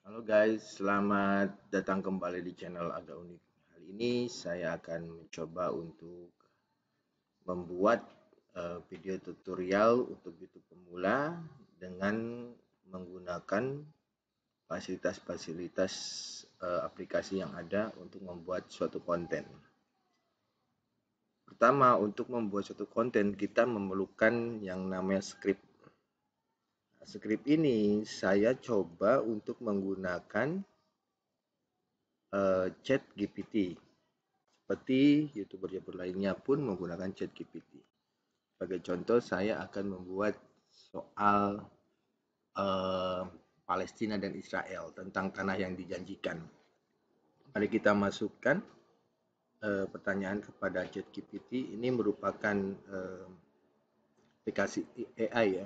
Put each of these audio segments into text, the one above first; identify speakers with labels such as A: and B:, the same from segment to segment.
A: Halo guys, selamat datang kembali di channel Agak Unik. Kali ini saya akan mencoba untuk membuat video tutorial untuk YouTube pemula dengan menggunakan fasilitas-fasilitas aplikasi yang ada untuk membuat suatu konten. Pertama, untuk membuat suatu konten kita memerlukan yang namanya script. Script ini saya coba untuk menggunakan ChatGPT. Seperti YouTuber-YouTuber lainnya pun menggunakan ChatGPT. Sebagai contoh, saya akan membuat soal Palestina dan Israel tentang tanah yang dijanjikan. Mari kita masukkan pertanyaan kepada ChatGPT. Ini merupakan aplikasi AI ya.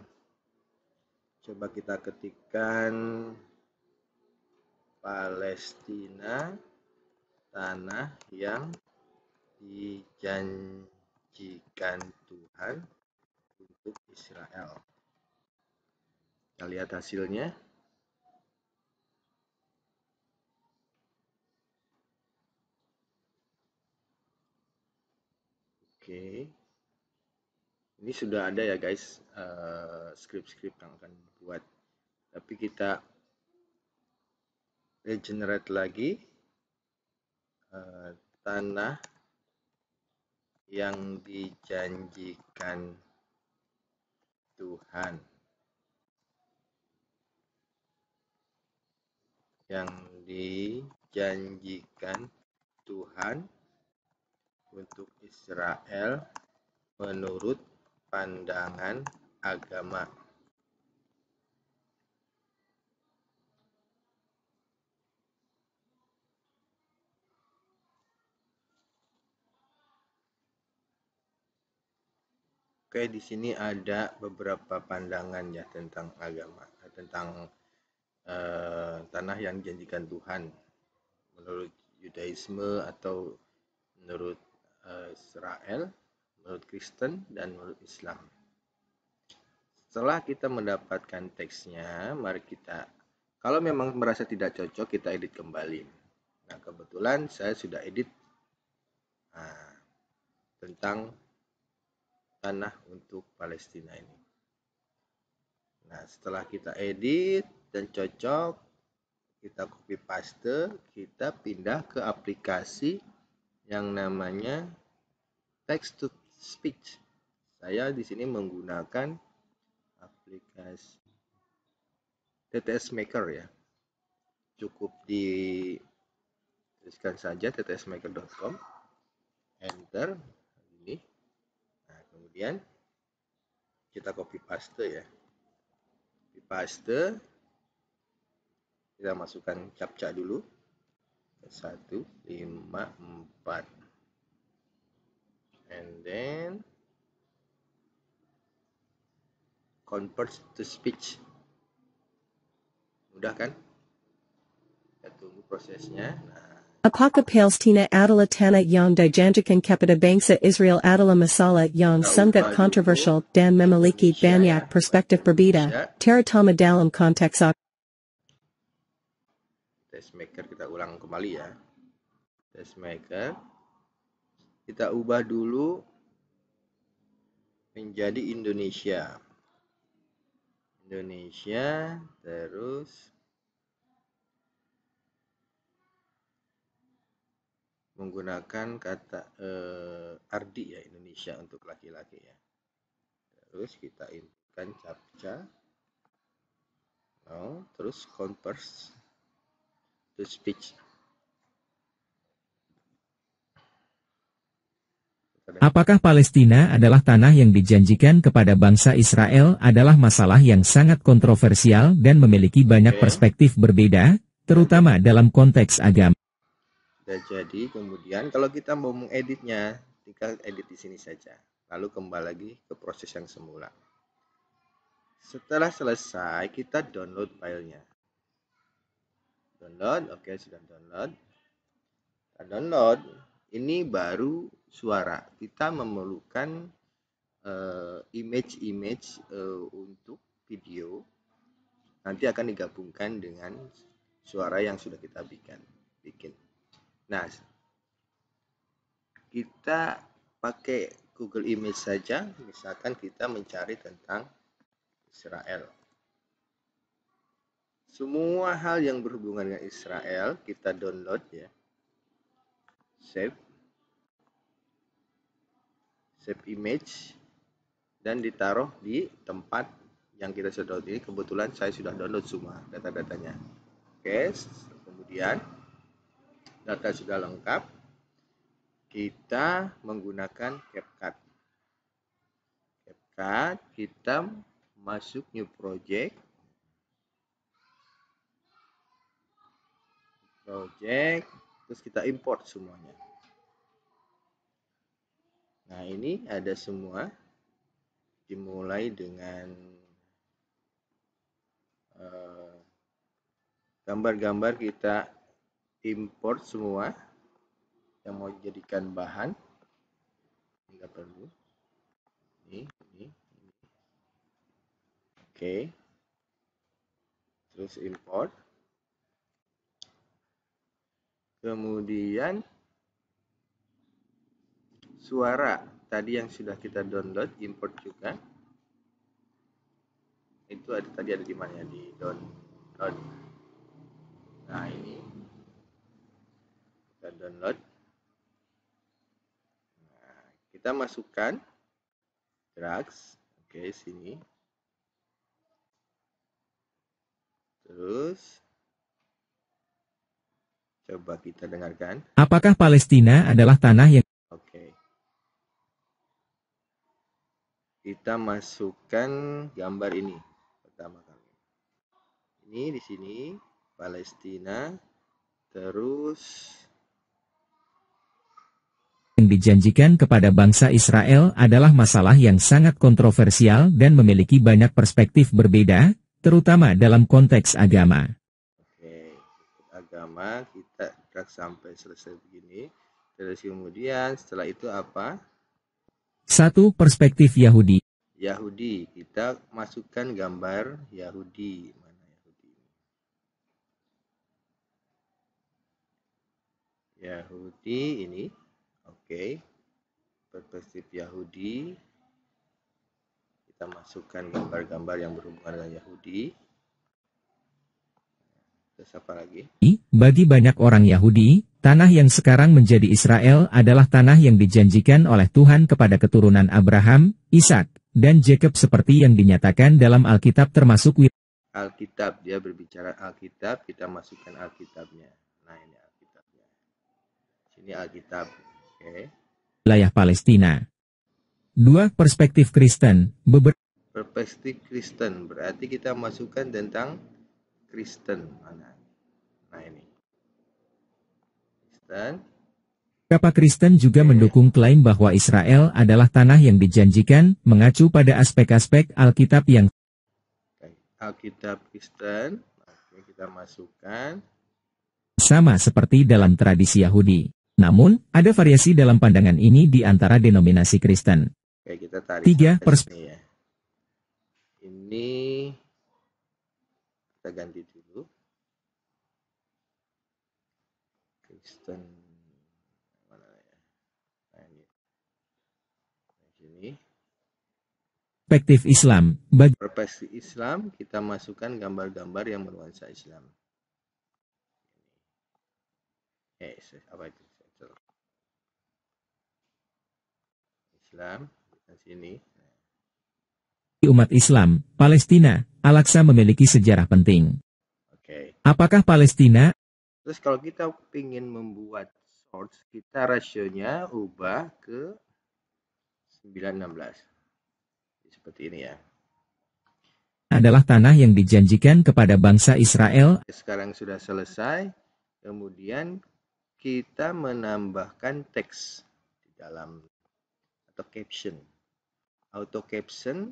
A: Coba kita ketikkan Palestina, tanah yang dijanjikan Tuhan untuk Israel. Kita lihat hasilnya. Oke. Ini sudah ada ya guys, skrip-skrip yang akan dibuat. Tapi kita regenerate lagi tanah yang dijanjikan Tuhan. Yang dijanjikan Tuhan untuk Israel menurut pandangan agama. Oke, di sini ada beberapa pandangan ya tentang agama, tentang tanah yang dijanjikan Tuhan menurut Yudaisme atau menurut Israel, menurut Kristen, dan menurut Islam. Setelah kita mendapatkan teksnya, mari kita, kalau memang merasa tidak cocok, kita edit kembali. Nah, kebetulan saya sudah edit tentang tanah untuk Palestina ini. Nah, setelah kita edit dan cocok, kita copy paste, kita pindah ke aplikasi yang namanya text to speech. Saya di sini menggunakan aplikasi TTS Maker ya. Cukup dituliskan saja ttsmaker.com, enter ini. Nah, kemudian kita copy paste ya. Copy paste, kita masukkan captcha dulu. 154. And then convert to speech. Mudah kan? Kita tunggu prosesnya. Nah,
B: Apaka Palestina adalah tanah yang dijanjikan kepada bangsa Israel adalah masalah yang sangat kontroversial dan memiliki banyak perspektif berbeda, terutama dalam konteks
A: testmaker kita ulang kembali ya. Testmaker kita ubah dulu menjadi Indonesia. Indonesia, terus menggunakan kata ardi ya, Indonesia untuk laki-laki ya. Terus kita inputkan captcha. Terus convert to speech.
C: Apakah Palestina adalah tanah yang dijanjikan kepada bangsa Israel adalah masalah yang sangat kontroversial dan memiliki banyak perspektif berbeda, terutama dalam konteks agama.
A: Sudah jadi, kemudian kalau kita mau mengeditnya, tinggal edit di sini saja. Lalu kembali lagi ke proses yang semula. Setelah selesai, kita download filenya. Download, oke, sudah download. Kita download, ini baru suara. Kita memerlukan image untuk video. Nanti akan digabungkan dengan suara yang sudah kita bikin. Nah, kita pakai Google Image saja, misalkan kita mencari tentang Israel. Semua hal yang berhubungan dengan Israel kita download ya. Save image dan ditaruh di tempat yang kita sudah download ini. Kebetulan saya sudah download semua data-datanya. Oke, kemudian data sudah lengkap, kita menggunakan CapCut. Kita masuk new project, terus kita import semuanya. Nah, ini ada semua, dimulai dengan gambar-gambar kita import semua yang mau dijadikan bahan. Nggak perlu. Ini. Oke. Terus import. Kemudian suara tadi yang sudah kita download, import juga. Itu tadi ada di mana ya? Di download. Nah, ini kita download. Nah, kita masukkan drugs. Oke, sini. Terus coba kita dengarkan.
C: Apakah Palestina adalah tanah yang...
A: Oke. Kita masukkan gambar ini pertama kali. Ini di sini Palestina, terus
C: yang dijanjikan kepada bangsa Israel adalah masalah yang sangat kontroversial dan memiliki banyak perspektif berbeda, terutama dalam konteks agama.
A: Oke, agama kita drag sampai selesai begini. Terus kemudian setelah itu apa?
C: 1. Perspektif Yahudi.
A: Yahudi, kita masukkan gambar Yahudi. Mana Yahudi? Yahudi ini, oke. Perspektif Yahudi. Kita masukkan gambar-gambar yang berhubungan dengan Yahudi. Terus apa lagi?
C: Bagi banyak orang Yahudi, tanah yang sekarang menjadi Israel adalah tanah yang dijanjikan oleh Tuhan kepada keturunan Abraham, Ishak, dan Jacob seperti yang dinyatakan dalam Alkitab termasuk
A: Alkitab, dia berbicara Alkitab, kita masukkan Alkitabnya. Nah, ini Alkitabnya. Sini Alkitab, oke.
C: Wilayah Palestina. 2. Perspektif Kristen.
A: Perspektif Kristen, berarti kita masukkan tentang Kristen. Mana? Nah, ini. Kristen.
C: Beberapa Kristen juga mendukung klaim bahwa Israel adalah tanah yang dijanjikan, mengacu pada aspek-aspek Alkitab yang
A: Alkitab Kristen, oke, kita masukkan.
C: sama seperti dalam tradisi Yahudi. Namun, ada variasi dalam pandangan ini di antara denominasi Kristen.
A: Oke, kita tarik
C: 3.
A: Ini ya. Ini kita ganti dulu. Kristen mana ya? Nah, ini. Sini.
C: Perspektif Islam.
A: Perspektif Islam, kita masukkan gambar-gambar yang bernuansa Islam. Apa itu? Islam, di sini.
C: Umat Islam, Palestina, Al-Aqsa memiliki sejarah penting.
A: Oke.
C: Apakah Palestina?
A: Terus kalau kita ingin membuat source, kita rasionya ubah ke 9:16. Seperti ini ya.
C: Adalah tanah yang dijanjikan kepada bangsa Israel.
A: Sekarang sudah selesai, kemudian kita menambahkan teks di dalam atau caption. Auto caption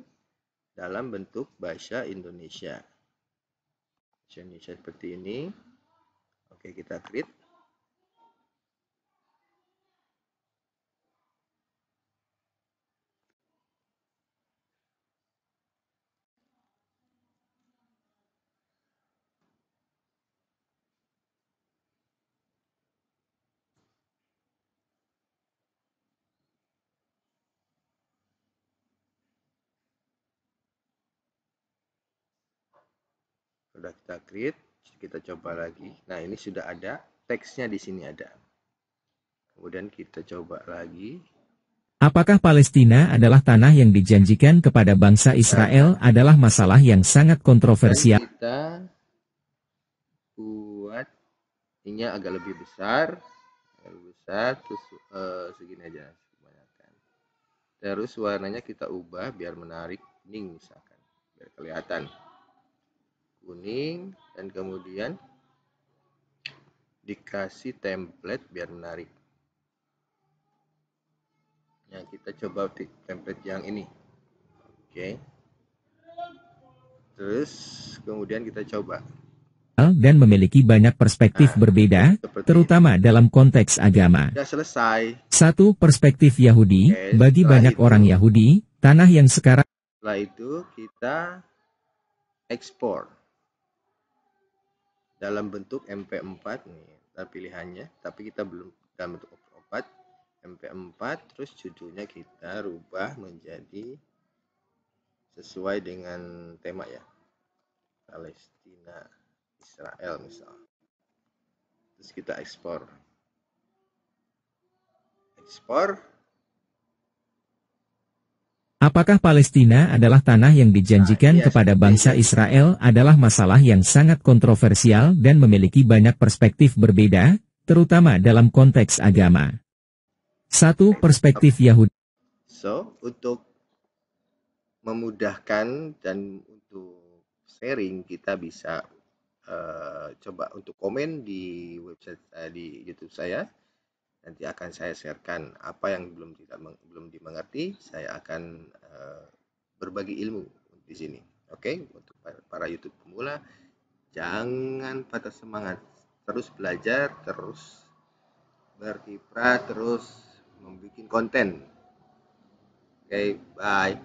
A: dalam bentuk bahasa Indonesia. Bahasa Indonesia seperti ini. Oke, kita create. Sudah kita create, kita coba lagi. Nah, ini sudah ada teksnya di sini ada. Kemudian kita coba lagi.
C: Apakah Palestina adalah tanah yang dijanjikan kepada bangsa Israel adalah masalah yang sangat kontroversial.
A: Dan kita buat ini agak lebih besar, terus segini aja kebanyakan. Terus warnanya kita ubah biar menarik, kuning misalkan, biar kelihatan kuning, dan kemudian dikasih template biar menarik. Nah, kita coba template yang ini. Oke. Terus kemudian kita coba.
C: Dan memiliki banyak perspektif berbeda, terutama dalam konteks agama.
A: Sudah selesai.
C: Satu, perspektif Yahudi. Bagi banyak orang Yahudi, tanah yang sekarang.
A: Setelah itu kita ekspor dalam bentuk MP4 nih, pilihannya, tapi kita belum dalam bentuk MP4, terus judulnya kita rubah menjadi sesuai dengan tema ya, Palestina Israel misal. Terus kita ekspor.
C: Apakah Palestina adalah tanah yang dijanjikan kepada bangsa Israel adalah masalah yang sangat kontroversial dan memiliki banyak perspektif berbeda, terutama dalam konteks agama. Satu, perspektif Yahudi.
A: So, untuk memudahkan dan untuk sharing, kita bisa coba untuk komen di website di YouTube saya. Nanti akan saya sharekan apa yang belum dimengerti. Saya akan berbagi ilmu di sini. Oke, untuk para YouTube pemula, jangan patah semangat, terus belajar, terus berkiprah, terus membuat konten. Oke, bye.